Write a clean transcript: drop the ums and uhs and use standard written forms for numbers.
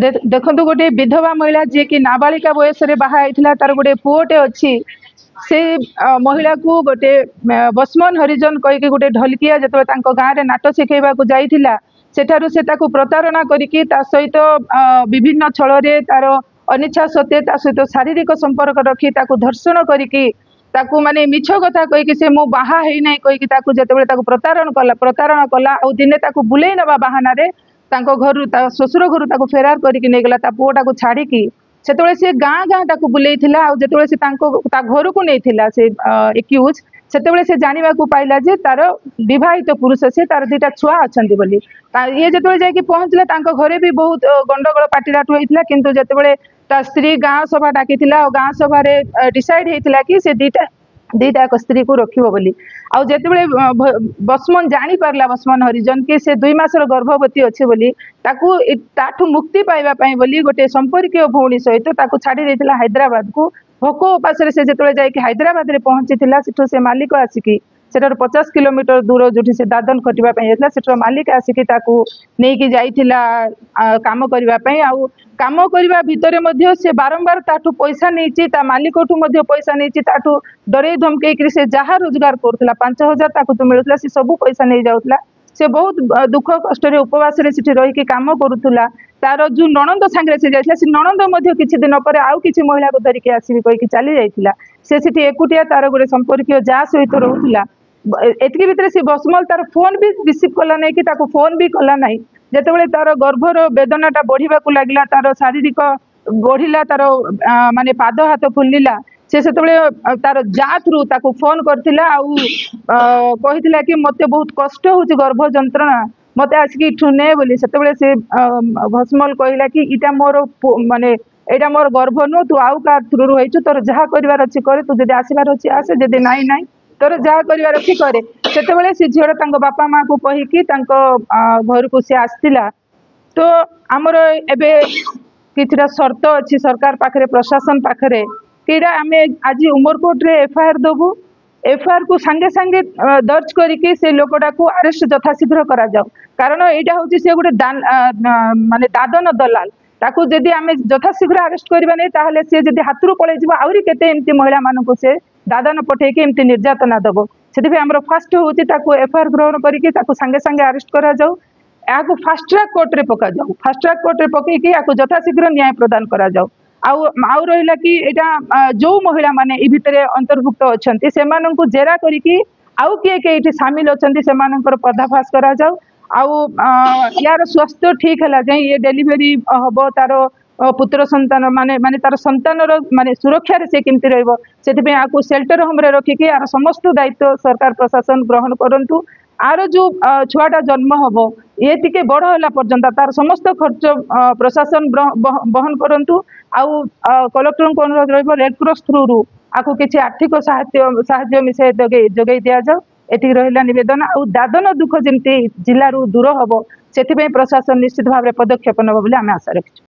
देखु गोटे विधवा महिला जी कि नाबालिका बयस बाहा तार गोटे पुओटे अच्छी से महिला को गोटे बसमन हरिजन कहीकि गोटे ढलकिया जो गाँव में नाट शिखेबा जाइला सेठारु से ताकू प्रतारणा करिकी ता सहित विभिन्न छल तार अनिच्छा सत्वे ता सहित शारीरिक संपर्क रखी ताकू धर्षण करिकी ताकू माने मिछ कथा कहीकि से मो बाहा है ना कहीकि ताकू जेतेबेले ताकू प्रतारण कला आ दिने ताकू बुलेई नबा बहाना रे तांको घर श्वशुर घर ताकू फेरार करिकी नै गला ता पुओटा को छाड़िकी सेतबेले से गाँ गाँ ताकू बुलेइथिला आ जेतेबेले से तांको ता घर को नैथिला से एक्यूज सेतबेले से जानिबा को पाइला जे तार विवाहित पुरुष से तार दुईटा छुआ अछंती बोली ये जेतेबेले जाइकी पहुंचला तांको घरे भी बहुत गंडगोल पाटिराटू होइथिला किंतु जेतेबेले ता स्त्री गाँ सभा डाकिथिला और गाँ सभा रे डिसाइड हेइथिला कि से दुईटा स्त्री को रखिबो बोली आउ जेतेबेले बसमन जानी पारला बसमन हरिजन कि से 2 मासर गर्भवती अच्छे बोली ताकू ताठू मुक्ति पाइबा पई बोली गोटे संपर्कीय भौणी सहित ताकू छाड़ी देथिला हैदराबाद को भोक उपास से जेतेबेले जाइकी हैदराबाद रे पहुंचीथिला सेठो से मालिक आसिकी सेठार 50 किलोमीटर दूर जोठी से दादन खटिबा पई हेतला सेठो मालिक आसिकी ताकू नेकी जाइथिला काम करिबा पई आउ काम करबा भितरे मध्य से बारंबार ताठू पैसा नैची ता मालिकठू मध्य पैसा नैची ताठू डरे धमके कि से जहा रोजगार करथला 5000 ताकू तो मिलुतला से सब पैसा नै जाउतला से बहुत दुख कष्ट रे उपवास रे सिठी रही कि काम करूथला तार जो नणंद सांगे से जाइतला से नणंद मध्य किछि दिन पर आउ किछि महिला को धरिके आसीबी कहि कि चली जाइतला से सिठी एकुटिया तार गोटे संपर्कीय जा सहित रहउतला एतकी भितर से बसमल तार फोन भी रिसीव कला नहीं कि ताको फोन भी कला नहीं जेतेबेले तार गर्भर वेदनाटा बढ़िबा को लागला तार शारीरिक बढ़िला तार माने पाद हाथ फुलिला से सेतेबेले तार जात रु ताको फोन करथिला आउ कहिथिला कि मते बहुत कष्ट होची गर्भ जंत्रणा मते आसिकी इठु ने बोली सेतेबेले से भस्मल कहिला कि इटा मोर माने एटा मोर गर्भ नो तू आउ का थ्रू रु होइछु तोर जहा करिवार अछि करे तू जदि आसीबार अछि आसे जदि नाही नाही तोर जहा करिवार अछि करे सेतेबेले से झियोटा तांको बापा माँ को कहिकी तांको घर को से आस्तिला तो आमर एबे किछटा शर्त अछि सरकार पाखरे प्रशासन पाखरे किडा आमे आज उमरकोट रे एफआईआर दबु एफआईआर को सांगे सांगे दर्ज करिके से लोकटा को अरेस्ट यथाशीघ्र करा जाऊ कारण एटा होची से गोटे माने दादन दलाल ताकू जदि आमे यथाशीघ्र अरेस्ट करबा नै ताहले से जदि हातरू पळे जिवो आउरी केते एमती महिला मानन को से दादन पठे के एमती निर्यातना दबो सेति हमर फर्स्ट होची ताकू एफआईआर ग्रहण करिके ताकू सांगे सांगे अरेस्ट करा जाऊ याकू फास्ट ट्रैक कोर्ट रे पका जाऊ फास्ट ट्रैक कोर्ट रे पके के याकू यथाशीघ्र न्याय प्रदान करा जाऊ आउ रहिला कि एटा जो महिला माने ई भितरे अंतर्भुक्त अछंती सेमानन को जेरा करिकी आउ के इठी शामिल अछंती सेमानन पर्दाफाश करा जाऊ आउ यार स्वास्थ्य ठीक है जाए ये डेलीवरी हम तार पुत्र संतान माने माने तार संतान माने सुरक्षा रे से केमती रहबो सेति आपको शेल्टर होम रे रखिकी यार समस्त दायित्व सरकार प्रशासन ग्रहण करंतु आर जो छुआटा जन्म हम ये टिके बड़ होला पर्यंत तार समस्त खर्च प्रशासन बहन करंतु आउ कलेक्टर को अनुरोध रहिबो रेड क्रॉस थ्रू रु आपको किसी आर्थिक साहाय्य मिसाई जोगई दिया जाऊ एति रहिला निवेदन आउ दादन दुख जमती जिल्ला रु दूर हम से प्रशासन निश्चित भाव में पदक्षेप नब बोली आम आशा रखी।